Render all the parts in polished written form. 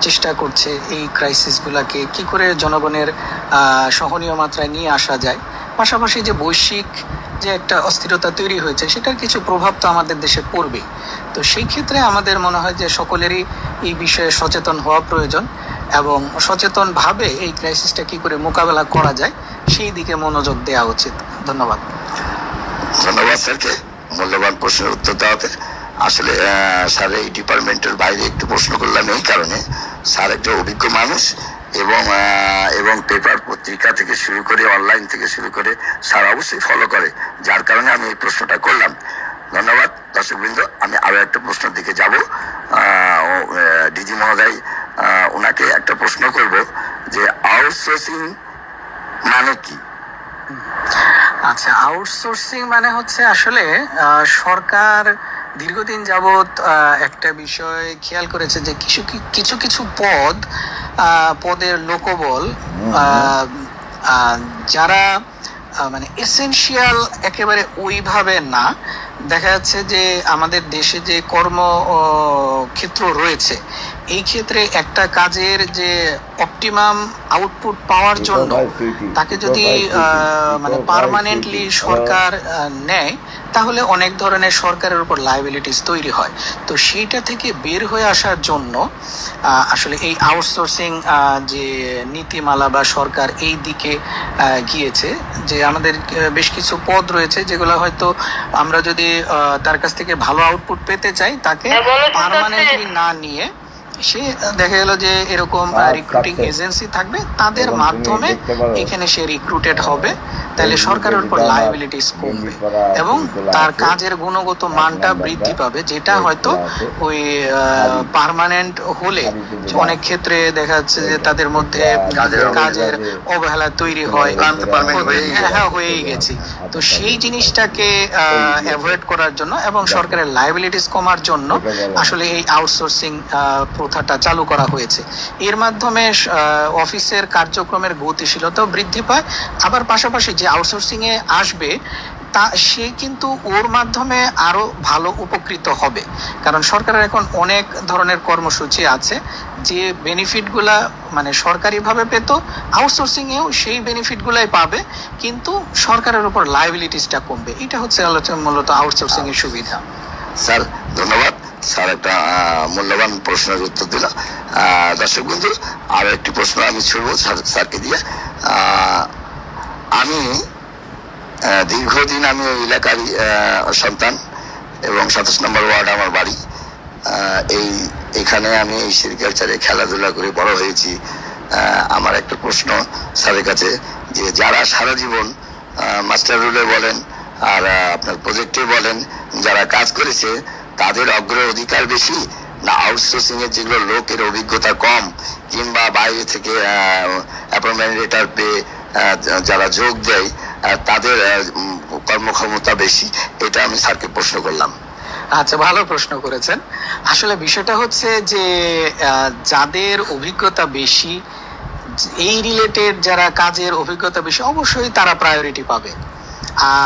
চেষ্টা করছে এই ক্রাইসিসগুলোকে কি করে জনগণের সহনীয় মাত্রায় নিয়ে আসা যায়। পাশাপাশি যে বৈশ্বিক যে একটা অস্থিরতা তৈরি হয়েছে সেটার কিছু প্রভাব তো আমাদের দেশে পড়বে। তো সেই ক্ষেত্রে আমাদের মনে হয় যে সকলেরই এই বিষয়ে সচেতন হওয়া প্রয়োজন এবং সচেতনভাবে এই ক্রাইসিসটা কি করে মোকাবেলা করা যায় সেই দিকে মনোযোগ দেওয়া উচিত। ধন্যবাদ। ধন্যবাদ স্যারকে মূল্যবান প্রশ্নের উত্তর দেওয়াতে। আসলে স্যার এই ডিপার্টমেন্টের বাইরে একটু প্রশ্ন করলাম এই কারণে, স্যার একটা অভিজ্ঞ মানুষ এবং পেপার পত্রিকা থেকে শুরু করে অনলাইন থেকে শুরু করে স্যার অবশ্যই ফলো করে, যার কারণে আমি এই প্রশ্নটা করলাম। ধন্যবাদ দর্শকবৃন্দ। আমি আরো একটা প্রশ্নের দিকে যাব। ডিজি মহোদয়, ওনাকে একটা প্রশ্ন করব যে আউটসোর্সিং মানে কি? আচ্ছা, আউটসোর্সিং মানে হচ্ছে আসলে সরকার দীর্ঘদিন যাবৎ একটা বিষয় খেয়াল করেছে যে কিছু কিছু পদের লোকবল যারা মানে এসেনশিয়াল একেবারে ওইভাবে না, দেখা যাচ্ছে যে আমাদের দেশে যে কর্ম ক্ষেত্র রয়েছে এই ক্ষেত্রে একটা কাজের যে অপটিমাম আউটপুট পাওয়ার জন্য তাকে যদি মানে পার্মানেন্টলি সরকার নেয় তাহলে অনেক ধরনের সরকারের উপর লায়াবিলিটিস তৈরি হয়। তো সেইটা থেকে বের হয়ে আসার জন্য আসলে এই আউটসোর্সিং যে নীতিমালা বা সরকার এই দিকে গিয়েছে যে আমাদের বেশ কিছু পদ রয়েছে যেগুলো হয়তো আমরা যদি তার কাছ থেকে ভালো আউটপুট পেতে চাই তাকে পার্মানেন্টলি না নিয়ে সে দেখা গেল যে এরকম রিক্রুটিং এজেন্সি থাকবে, তাদের মাধ্যমে এখানে সে রিক্রুটেড হবে, তাহলে সরকারের উপর লায়াবিলিটিস কমবে এবং তার কাজের গুণগত মানটা বৃদ্ধি পাবে, যেটা হয়তো ওই পার্মানেন্ট হলে অনেক ক্ষেত্রে দেখা যাচ্ছে যে তাদের মধ্যে কাজের অবহেলা তৈরি হয়, হ্যাঁ হয়েই গেছি। তো সেই জিনিসটাকে অ্যাভয়েড করার জন্য এবং সরকারের লায়াবিলিটিস কমার জন্য আসলে এই আউটসোর্সিং প্রথাটা চালু করা হয়েছে। এর মাধ্যমে অফিসের কার্যক্রমের গতিশীলতাও বৃদ্ধি পায়, আবার পাশাপাশি যে আউটসোর্সিং এ আসবে তা সে কিন্তু ওর মাধ্যমে আরো ভালো উপকৃত হবে, কারণ সরকারের এখন অনেক ধরনের কর্মসূচি আছে যে বেনিফিটগুলা মানে সরকারিভাবে পেত, আউটসোর্সিং এও সেই বেনিফিটগুলাই পাবে, কিন্তু সরকারের উপর লায়াবিলিটিসটা কমবে। এটা হচ্ছে আলোচনা মূলত আউটসোর্সিং এর সুবিধা। স্যার ধন্যবাদ। স্যার একটা মূল্যবান প্রশ্নের উত্তর দিল। দর্শক বন্ধু, আরো একটি প্রশ্ন আমি ছুড়ব স্যারকে দিয়ে। আমি দীর্ঘদিন আমি ওই এলাকারই সন্তান এবং 27 নম্বর ওয়ার্ড আমার বাড়ি। এখানে আমি এই সেরিকালচারে খেলাধুলা করে বড় হয়েছি। আমার একটা প্রশ্ন স্যারের কাছে যে যারা সারা জীবন মাস্টার রুলে বলেন আর আপনার প্রজেক্টে বলেন যারা কাজ করেছে তাদের অগ্রাধিকার বেশি, না আউটসোর্সিং এর যেগুলো লোকের অভিজ্ঞতা কম কিংবা বাইরে থেকে অ্যাপয়েন্টমেন্ট লেটার পেয়ে যারা যোগ দেয় তাদের কর্মক্ষমতা বেশি? এটা আমি স্যারকে প্রশ্ন করলাম। আচ্ছা, ভালো প্রশ্ন করেছেন। আসলে বিষয়টা হচ্ছে যে যাদের অভিজ্ঞতা বেশি, এই রিলেটেড যারা কাজের অভিজ্ঞতা বেশি, অবশ্যই তারা প্রায়োরিটি পাবে।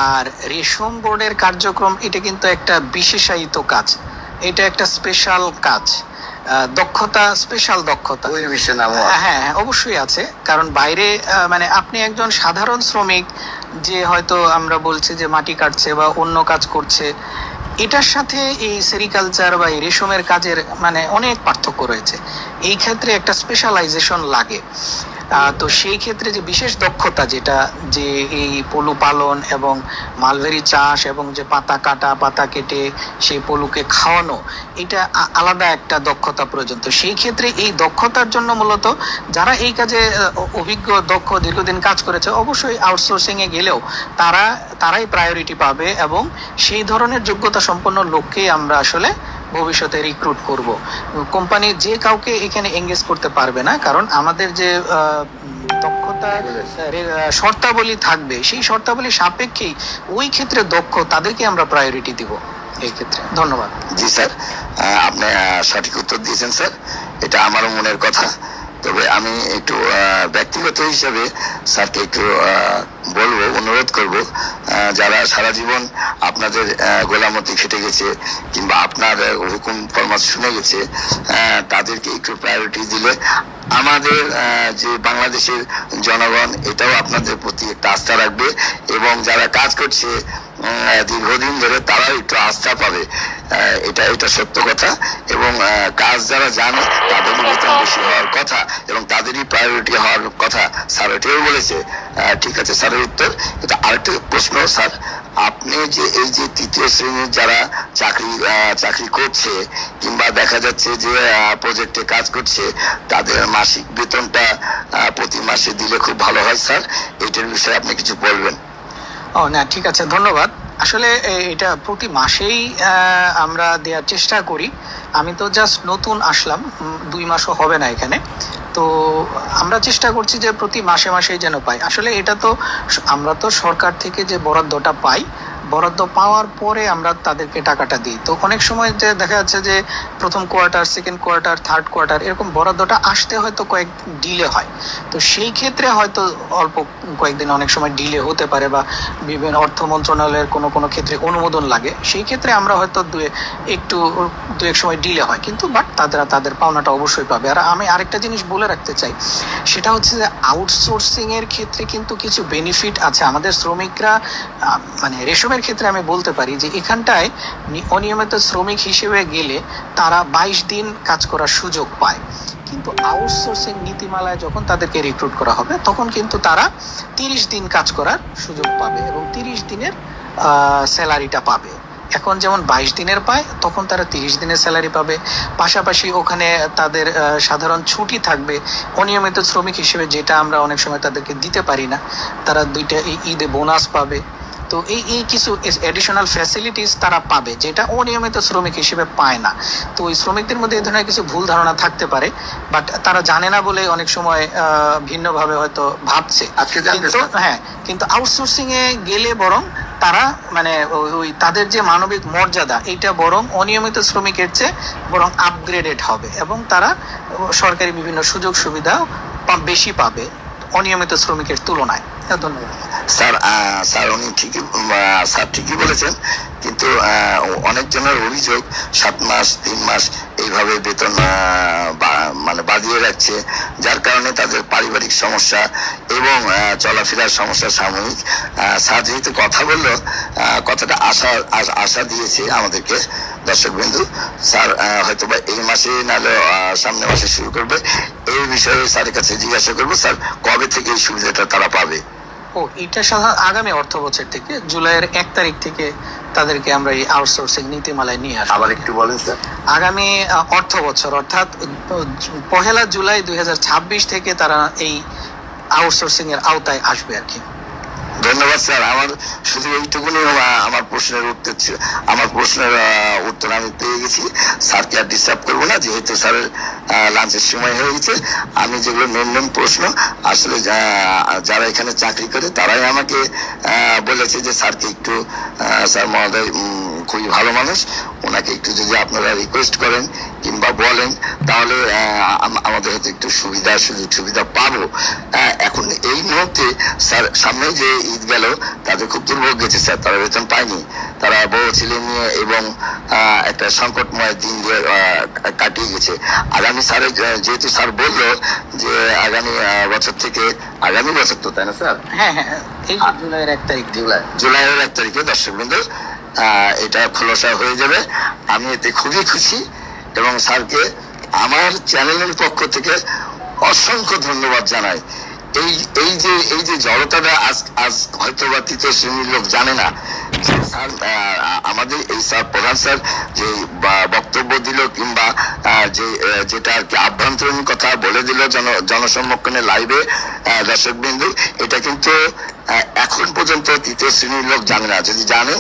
আর রেশম বোর্ডের কার্যক্রম এটা কিন্তু একটা বিশেষায়িত কাজ, এটা একটা স্পেশাল কাজ, দক্ষতা, স্পেশাল দক্ষতা। হ্যাঁ অবশ্যই আছে, কারণ বাইরে মানে আপনি একজন সাধারণ শ্রমিক যে হয়তো আমরা বলছি যে মাটি কাটছে বা অন্য কাজ করছে, এটার সাথে এই সেরিকালচার বা এই রেশমের কাজের মানে অনেক পার্থক্য রয়েছে। এই ক্ষেত্রে একটা স্পেশালাইজেশন লাগে। তো সেই ক্ষেত্রে যে বিশেষ দক্ষতা যেটা যে এই পলু পালন এবং মালবেরি চাষ এবং যে পাতা কাটা, পাতা কেটে সেই পলুকে খাওয়ানো, এটা আলাদা একটা দক্ষতা প্রয়োজন। তো সেই ক্ষেত্রে এই দক্ষতার জন্য মূলত যারা এই কাজে অভিজ্ঞ, দক্ষ, দীর্ঘদিন কাজ করেছে, অবশ্যই আউটসোর্সিং এ গেলেও তারাই প্রায়োরিটি পাবে এবং সেই ধরনের যোগ্যতা সম্পন্ন লোককেই আমরা আসলে ভবিষ্যতে রিক্রুট করব। কোম্পানি যে কাউকে এখানে এঙ্গেজ করতে পারবে না, কারণ আমাদের যে দক্ষতা শর্তাবলী থাকবে সেই শর্তাবলী সাপেক্ষেই ওই ক্ষেত্রে দক্ষ তাদেরকে আমরা প্রায়োরিটি দিব এই ক্ষেত্রে। ধন্যবাদ। জি স্যার, আপনি সঠিক উত্তর দিয়েছেন স্যার, এটা আমারও মনের কথা। তবে আমি একটু ব্যক্তিগত হিসেবে স্যারকে একটু বলবো, অনুরোধ করব, যারা সারা জীবন আপনাদের গোলামতি খেটে গেছে কিংবা আপনার হুকুম ফরমান শুনে গেছে, তাদেরকে একটু প্রায়োরিটি দিলে আমাদের যে বাংলাদেশের জনগণ এটাও আপনাদের প্রতি একটা আস্থা রাখবে, এবং যারা কাজ করছে দীর্ঘদিন ধরে তারাও একটু আস্থা পাবে। এটা সত্য কথা। এবং কাজ যারা জানে তাদেরই বেতন বেশি হওয়ার কথা এবং তাদেরই প্রায়োরিটি হওয়ার কথা। স্যার এটাও বলেছে। ঠিক আছে স্যারের উত্তর। এটা আরেকটা প্রশ্ন স্যার, আপনি যে এই যে তৃতীয় শ্রেণীর যারা চাকরি করছে কিংবা দেখা যাচ্ছে যে প্রজেক্টে কাজ করছে, তাদের মাসিক বেতনটা প্রতি মাসে দিলে খুব ভালো হয় স্যার। এইটার বিষয়ে আপনি কিছু বলবেন? ও না, ঠিক আছে, ধন্যবাদ। আসলে এটা প্রতি মাসেই আমরা দেওয়ার চেষ্টা করি। আমি তো জাস্ট নতুন আসলাম, 2 মাসও হবে না এখানে। তো আমরা চেষ্টা করছি যে প্রতি মাসে মাসেই যেন পাই। আসলে এটা তো আমরা তো সরকার থেকে যে বরাদ্দটা পাই, বরাদ্দ পাওয়ার পরে আমরা তাদেরকে টাকাটা দিই। তো অনেক সময় যে দেখা যাচ্ছে যে প্রথম quarter, second quarter, third quarter এরকম বরাদ্দটা আসতে হয়তো কয়েক ডিলে হয়। তো সেই ক্ষেত্রে হয়তো অল্প কয়েকদিন অনেক সময় ডিলে হতে পারে, বা বিভিন্ন অর্থ মন্ত্রণালয়ের কোনো ক্ষেত্রে অনুমোদন লাগে। সেই ক্ষেত্রে আমরা হয়তো দু এক সময় ডিলে হয়, কিন্তু বাট তাদের পাওনাটা অবশ্যই পাবে। আর আমি আরেকটা জিনিস বলে রাখতে চাই, সেটা হচ্ছে যে আউটসোর্সিং এর ক্ষেত্রে কিন্তু কিছু বেনিফিট আছে। আমাদের শ্রমিকরা মানে রেশমের ক্ষেত্রে আমি বলতে পারি যে এখানটায় অনিয়মিত শ্রমিক হিসেবে গেলে তারা 22 দিন কাজ করার সুযোগ পায়, কিন্তু আউটসোর্সিং নীতিমালায় যখন তাদেরকে রিক্রুট করা হবে তখন কিন্তু তারা 30 দিন কাজ করার সুযোগ পাবে এবং 30 দিনের স্যালারিটা পাবে। এখন যেমন 22 দিনের পায়, তখন তারা 30 দিনের স্যালারি পাবে। পাশাপাশি ওখানে তাদের সাধারণ ছুটি থাকবে। অনিয়মিত শ্রমিক হিসেবে যেটা আমরা অনেক সময় তাদেরকে দিতে পারি না, তারা 2টা ঈদে বোনাস পাবে। তো এই কিছু এডিশনাল ফ্যাসিলিটিস তারা পাবে, যেটা অনিয়মিত শ্রমিক হিসেবে পায় না। তো ওই শ্রমিকদের মধ্যে এই ধরনের কিছু ভুল ধারণা থাকতে পারে, বাট তারা জানে না বলে অনেক সময় ভিন্নভাবে হয়তো ভাবছে। কিন্তু আউটসোর্সিং এ গেলে বরং তারা মানে ওই তাদের যে মানবিক মর্যাদা, এইটা বরং অনিয়মিত শ্রমিকের চেয়ে বরং আপগ্রেডেড হবে এবং তারা সরকারি বিভিন্ন সুযোগ সুবিধা বেশি পাবে অনিয়মিত শ্রমিকের তুলনায়। ধন্যবাদ স্যার। উনি ঠিকই বলেছেন, কিন্তু অনেকজনের অভিযোগ 7 মাস 3 মাস এইভাবে বেতন মানে বাড়িয়ে রাখছে, যার কারণে তাদের পারিবারিক সমস্যা এবং চলাফেরার সমস্যা সাময়িক। স্যার যেহেতু কথা বললো, কথাটা আশা দিয়েছে আমাদেরকে দর্শক বিন্দু। স্যার হয়তো বা এই মাসে নাহলে সামনের মাসে শুরু করবে। এই বিষয়ে স্যারের কাছে জিজ্ঞাসা করবো, স্যার কবে থেকে এই সুবিধাটা তারা পাবে? এটা সাধারণত আগামী অর্থ বছর থেকে, জুলাইয়ের 1 তারিখ থেকে তাদেরকে আমরা এই আউটসোর্সিং নীতিমালায় নিয়ে আসবো। আবার একটু বলেন স্যার। আগামী অর্থ বছর অর্থাৎ 1 জুলাই 2026 থেকে তারা এই আউটসোর্সিং এর আওতায় আসবে আর কি। ধন্যবাদ স্যার। আমার শুধু এইটুকুনি আমার প্রশ্নের উত্তর আমি পেয়ে গেছি। স্যারকে আর ডিস্টার্ব করবো না, যেহেতু স্যারের লাঞ্চের সময় হয়ে গেছে। আমি যেগুলো মেন প্রশ্ন, আসলে যারা এখানে চাকরি করে তারাই আমাকে বলেছে যে স্যারকে একটু, স্যার মহোদয় খুবই ভালো মানুষ, ওনাকে একটু যদি আপনারা রিকোয়েস্ট করেন কিংবা বলেন, তাহলে আমাদের হয়তো একটু সুযোগ সুবিধা পাবো। এখন এই মুহূর্তে স্যার সামনে যে ঈদ গেল, তাদের খুব দুর্ভোগ গেছে স্যার, তারা বেতন পায়নি। তারা বউ ছেলে নিয়ে এবং একটা সংকটময় দিন কাটিয়ে গেছে। আগামী স্যারের যেহেতু স্যার বললো যে আগামী বছর তো তাই না স্যার? হ্যাঁ, এই জুলাইয়ের 1 তারিখ, জুলাইয়ের 1 তারিখে দর্শক বন্ধু এটা খোলসা হয়ে যাবে। আমি এতে খুবই খুশি এবং স্যারকে আমার চ্যানেলের পক্ষ থেকে অসংখ্য ধন্যবাদ জানাই। এই যে জড়তাটা আজ হয়তো বা তৃতীয় শ্রেণীর লোক জানে না। স্যার আমাদের এই স্যার প্রধান স্যার যে বক্তব্য দিল কিংবা যেটা আর কি আভ্যন্তরীণ কথা বলে দিল জনসম্মুখে লাইভে দর্শক বিন্দু, এটা কিন্তু এখন পর্যন্ত তৃতীয় শ্রেণীর লোক জানে না। যদি জানে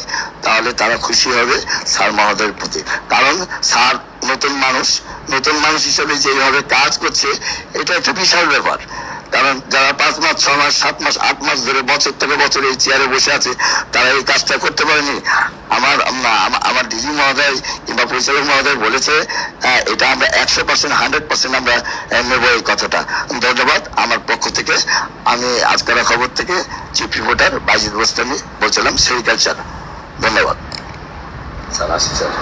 তাহলে তারা খুশি হবে স্যার মহোদয়ের প্রতি, কারণ স্যার নতুন মানুষ হিসেবে যেভাবে কাজ করছে, এটা একটা বিশাল ব্যাপার। কারণ যারা 5 মাস 6 মাস 7 মাস 8 মাস ধরে বছর থেকে বছর এই চেয়ারে বসে আছে, তারা এই কাজটা করতে পারেনি। আমার ডিজি মহোদয় কিংবা পরিচালক মহোদয় বলেছে, এটা আমরা 100% 100% আমরা নেব এই কথাটা। ধন্যবাদ। আমার পক্ষ থেকে আমি আজকের খবর থেকে চিফ রিপোর্টার বাইজিদ বোস্তামি বলছিলাম, সেরিকালচার। ধন্যবাদ। স্যার আসি স্যার।